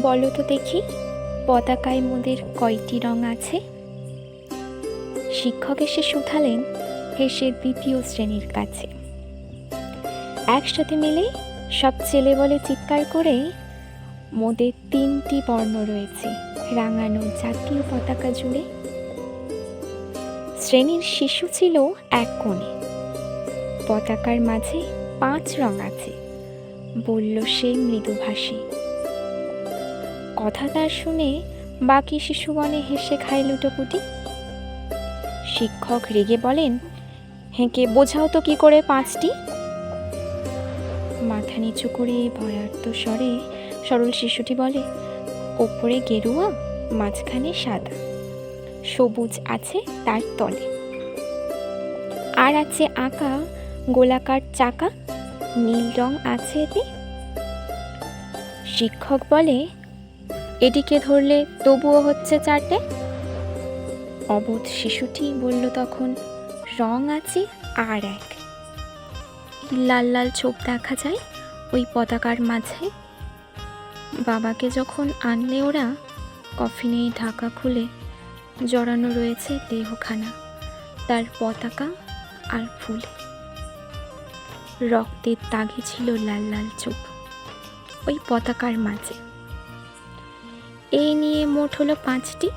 বলো তো দেখি, পতাকায় মোদের কয়টি রং আছে? শিক্ষক এসে শুধালেন হেসে দ্বিতীয় শ্রেণীর কাছে। একসাথে মিলে সব ছেলে বলে চিৎকার করে, মোদের 3টি বর্ণ রয়েছে রাঙানো জাতীয় পতাকা জুড়ে। শ্রেণীর শিশু ছিল এক কোণে, পতাকার মাঝে 5 রং আছে, বলল সে মৃদুভাষী। কথা তার শুনে বাকি শিশুগণে হেসে খায় লুটোপুটি। শিক্ষক রেগে বলেন, হেঁকে বোঝাও তো কি করে 5টি? মাথা নিচু করে ভয়ার্ত স্বরে সরল শিশুটি বলে, ওপরে গেরুয়া, মাঝখানে সাদা, সবুজ আছে তার তলে, আর আছে আঁকা গোলাকার চাকা, নীল রং আছে এতে। শিক্ষক বলে, এটিকে ধরলে তবুও হচ্ছে 4টে। অবোধ শিশুটি বলল তখন, রং আছে আর এক। লাল লাল ছোপ দেখা যায় ওই পতাকার মাঝে। বাবাকে যখন আনলে ওরা, কফিনে ঢাকা খুলে জড়ানো রয়েছে দেহখানা তার পতাকা আর ফুলে। রক্তের দাগে ছিল লাল লাল চোপ ওই পতাকার মাঝে। এই নিয়ে মোট হলো 5টি,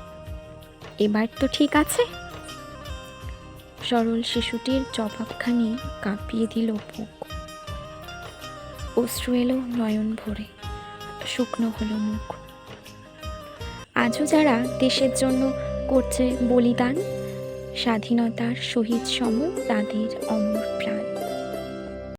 এবার তো ঠিক আছে? সরল শিশুটির জবাবখানি কাঁপিয়ে দিল বুক। অশ্রু এলো নয়ন ভরে, শুকনো হলো মুখ। আজও যারা দেশের জন্য করছে বলিদান, স্বাধীনতার শহীদ সম তাদের অমর প্রাণ।